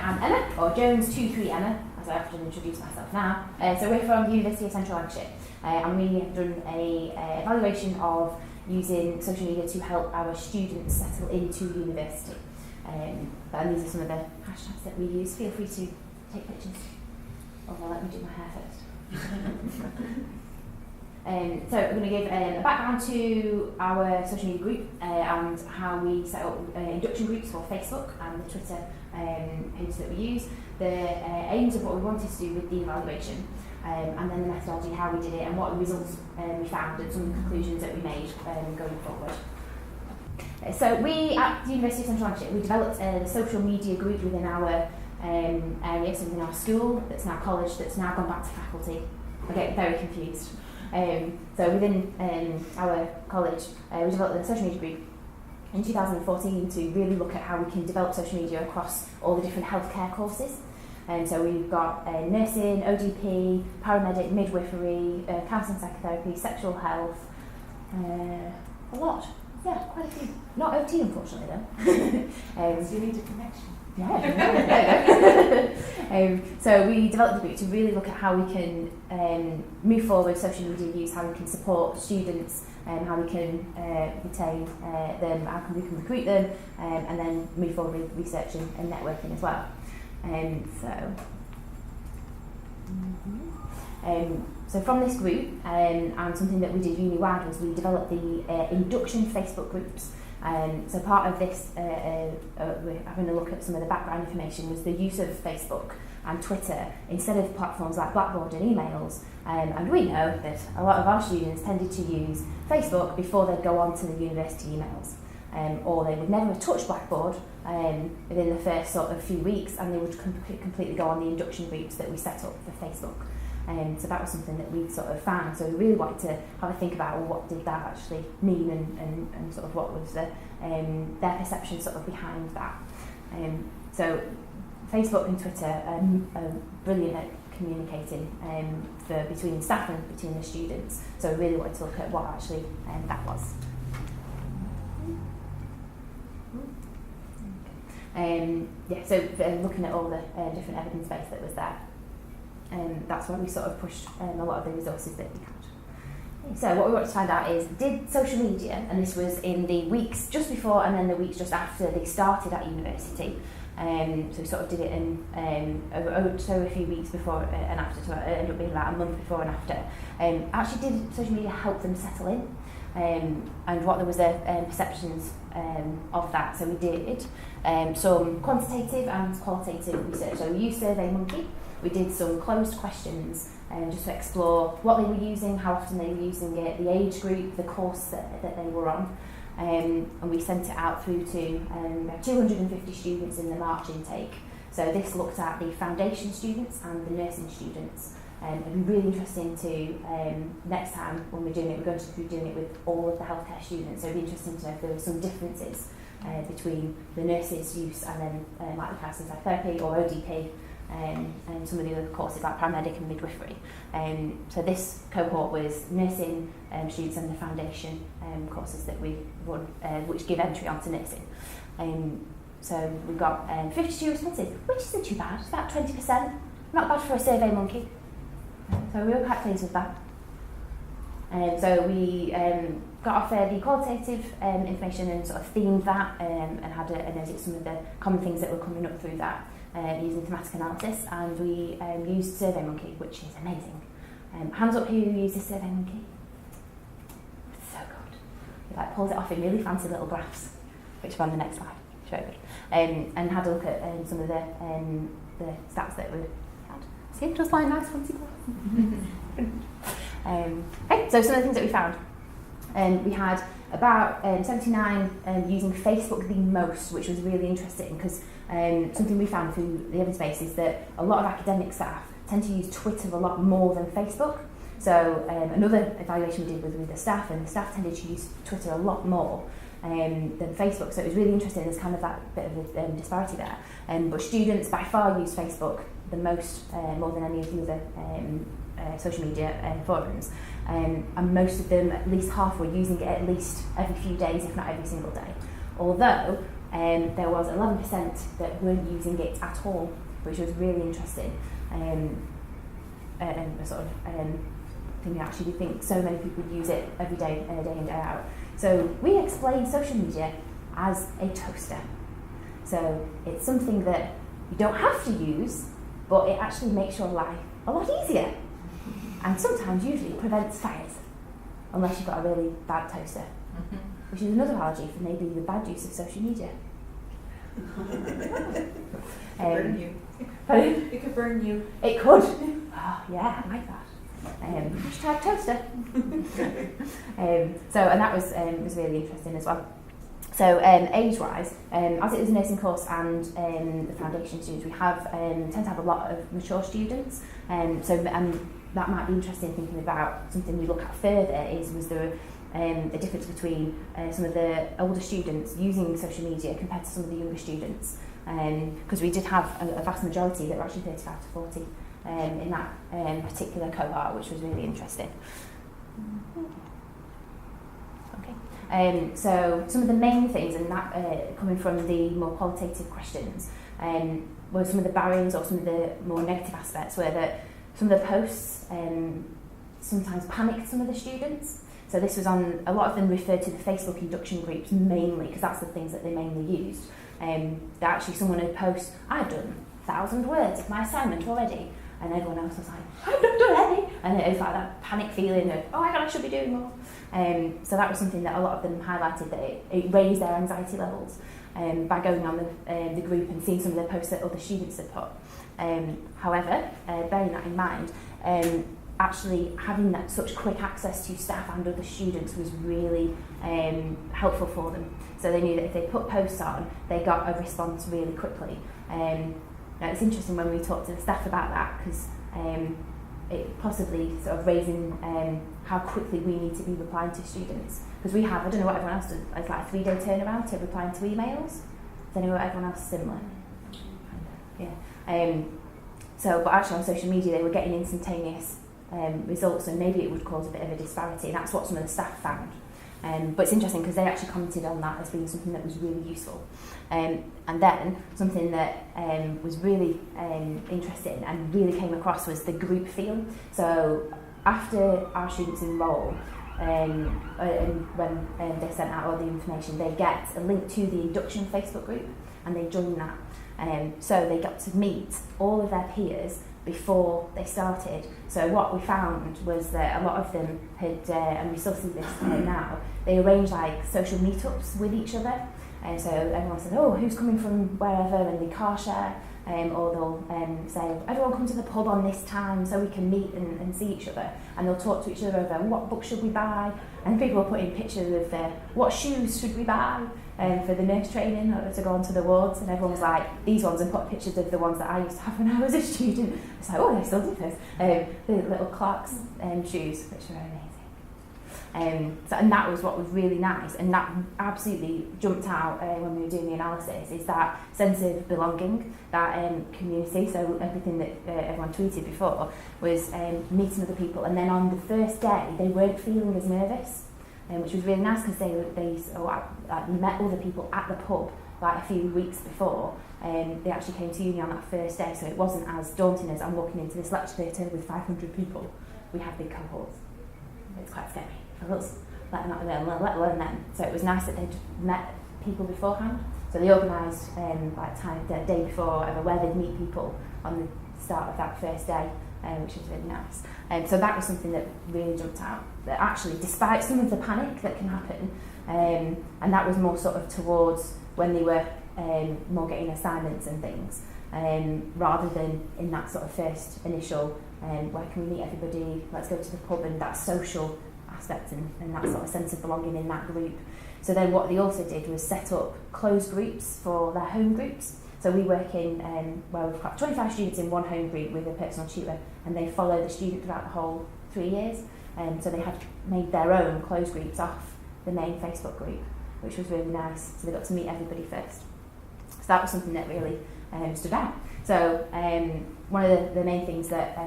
I'm Emma, or Jones23Emma, as I often introduce myself now. So we're from the University of Central Lancashire, and we have done a evaluation of using social media to help our students settle into university. And these are some of the hashtags that we use. Feel free to take pictures. Or let me do my hair first. So we're going to give a background to our social media group and how we set up induction groups for Facebook and the Twitter pages that we use, the aims of what we wanted to do with the evaluation, and then the methodology, how we did it and what results we found and some of the conclusions that we made going forward. So we at the University of Central Lancashire, we developed the social media group within our area, so within our school, that's now college, that's now gone back to faculty. I get very confused. So within our college, we developed a social media group in 2014 to really look at how we can develop social media across all the different healthcare courses. So we've got nursing, ODP, paramedic, midwifery, counselling, psychotherapy, sexual health, a lot. Yeah, quite a few. Not OT, unfortunately, though. So you need a connection. Yeah. So we developed the group to really look at how we can move forward social media use, how we can support students, how we can retain them, how we can recruit them, and then move forward with research and networking as well. So from this group, and something that we did uni-wide was we developed the induction Facebook groups. So part of this, we're having a look at some of the background information, was the use of Facebook and Twitter instead of platforms like Blackboard and emails. And we know that a lot of our students tended to use Facebook before they'd go on to the university emails. Or they would never touch Blackboard within the first sort of few weeks, and they would completely go on the induction groups that we set up for Facebook. So that was something that we sort of found. So we really wanted to have a think about, well, what did that actually mean, and sort of what was their perception sort of behind that. So Facebook and Twitter are brilliant at communicating between staff and between the students. So we really wanted to look at what actually that was. So looking at all the different evidence base that was there. That's why we sort of pushed a lot of the resources that we had. So what we wanted to find out is, did social media, and this was in the weeks just before and then the weeks just after they started at university, so we sort of did it in a few weeks before and after, so it ended up being about a month before and after. Actually, did social media help them settle in? And what there was their perceptions of that. So we did some quantitative and qualitative research. So we used SurveyMonkey. We did some closed questions just to explore what they were using, how often they were using it, the age group, the course that they were on. And we sent it out through to 250 students in the March intake. So this looked at the foundation students and the nursing students. It'd be really interesting to, next time when we're doing it, we're going to be doing it with all of the healthcare students. So it'd be interesting to know if there were some differences between the nurses' use and then like the counselling, psychotherapy or ODP. And some of the other courses like paramedic and midwifery. So this cohort was nursing students and the foundation courses that we run, which give entry onto nursing. So we got 52 responses, which isn't too bad. It's about 20%. Not bad for a SurveyMonkey. So we were quite pleased with that. So we got off the qualitative information and sort of themed that and had a note at some of the common things that were coming up through that. Using thematic analysis, and we used SurveyMonkey, which is amazing. Hands up who uses SurveyMonkey. It's so good. It like pulls it off in really fancy little graphs, which are on the next slide. Very good. And had a look at some of the stats that we had. See, it does like nice fancy graphs. Okay, so some of the things that we found. We had about 79 using Facebook the most, which was really interesting because something we found through the evidence base is that a lot of academic staff tend to use Twitter a lot more than Facebook. So another evaluation we did was with the staff, and the staff tended to use Twitter a lot more than Facebook. So it was really interesting. There's kind of that bit of a disparity there. But students by far use Facebook the most, more than any of the other social media forums. And most of them, at least half, were using it at least every few days, if not every single day. Although there was 11% that weren't using it at all, which was really interesting. A sort of thing we actually think so many people use it every day, day in, day out. So we explain social media as a toaster. So it's something that you don't have to use, but it actually makes your life a lot easier. And sometimes usually prevents fires, unless you've got a really bad toaster, which is another analogy for maybe the bad use of social media. Burn you. Pardon? It could burn you. It could. Oh, yeah, I like that. Hashtag toaster. And that was really interesting as well. So age-wise, as it is a nursing course and the foundation students, we have tend to have a lot of mature students. That might be interesting thinking about something we look at further was there a difference between some of the older students using social media compared to some of the younger students. Because we did have a vast majority that were actually 35 to 40 in that particular cohort, which was really interesting. Okay. So some of the main things, and that coming from the more qualitative questions, were some of the barriers or some of the more negative aspects were that some of the posts sometimes panicked some of the students. So this was on, a lot of them referred to the Facebook induction groups mainly, because that's the things that they mainly used. That actually someone would post, I've done 1,000 words of my assignment already, and everyone else was like, I've not done any, and it was like that panic feeling of, oh my god, I should be doing more. So that was something that a lot of them highlighted, that it raised their anxiety levels by going on the group and seeing some of the posts that other students had put. However, bearing that in mind, actually having that such quick access to staff and other students was really helpful for them. So they knew that if they put posts on, they got a response really quickly. Now it's interesting when we talk to the staff about that, because it possibly sort of raising how quickly we need to be replying to students. Because we have, I don't know what everyone else does, it's like a 3-day turnaround to replying to emails. Does anyone, everyone else similar? Yeah. But actually on social media they were getting instantaneous results, and maybe it would cause a bit of a disparity, and that's what some of the staff found. But it's interesting because they actually commented on that as being something that was really useful. And then something that was really interesting and really came across was the group feel. So after our students enrol, and when they sent out all the information, they get a link to the induction Facebook group and they join that. So they got to meet all of their peers before they started. So what we found was that a lot of them had, and we still see this now, they arranged like social meetups with each other. And so everyone said, oh, who's coming from wherever, and they car share, or they'll say, everyone come to the pub on this time so we can meet and see each other. And they'll talk to each other over what book should we buy, and people will put in pictures of what shoes should we buy for the nurse training or to go onto the wards, and everyone was like, these ones, and put pictures of the ones that I used to have when I was a student. It's like, oh, they still do this. The little Clark's shoes, which were amazing. And that was what was really nice, and that absolutely jumped out when we were doing the analysis, is that sense of belonging, that community. So everything that everyone tweeted before was meeting other people, and then on the first day they weren't feeling as nervous, which was really nice, because they met other people at the pub like a few weeks before. They actually came to uni on that first day, so it wasn't as daunting as I'm walking into this lecture theatre with 500 people. We have big cohorts. It's quite scary for us, let alone them. So it was nice that they'd met people beforehand. So they organised time the day before where they'd meet people on the start of that first day, which was really nice. So that was something that really jumped out. That actually, despite some of the panic that can happen, and that was more sort of towards when they were more getting assignments and things, rather than in that sort of first initial, where can we meet everybody, let's go to the pub, and that social aspect and that sort of sense of belonging in that group. So then what they also did was set up closed groups for their home groups. So we work in where we've got 25 students in one home group with a personal tutor, and they follow the student throughout the whole 3 years. So they have made their own closed groups off the main Facebook group, which was really nice. So they got to meet everybody first. So that was something that really stood out. So one of the main things that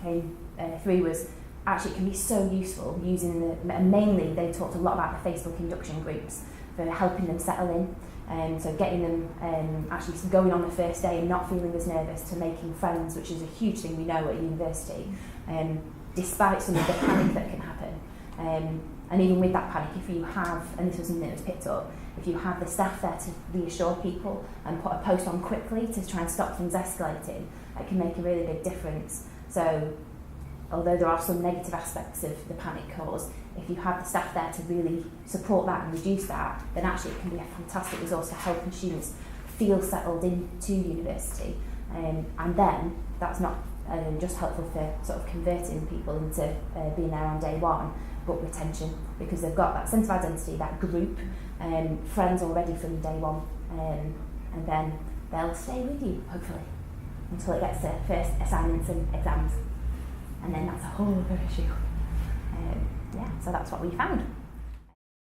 came through was actually it can be so useful using and mainly they talked a lot about the Facebook induction groups for helping them settle in. So getting them actually going on the first day and not feeling as nervous, to making friends, which is a huge thing we know at university, despite some of the panic that can happen. And even with that panic, if you have, and this was something that was picked up, if you have the staff there to reassure people and put a post on quickly to try and stop things escalating, it can make a really big difference. So although there are some negative aspects of the panic cause, if you have the staff there to really support that and reduce that, then actually it can be a fantastic resource for helping students feel settled into university. And then that's not just helpful for sort of converting people into being there on day one, but retention, because they've got that sense of identity, that group, friends already from day one, and then they'll stay with you, hopefully, until it gets to first assignments and exams. And then that's a whole other issue. So that's what we found.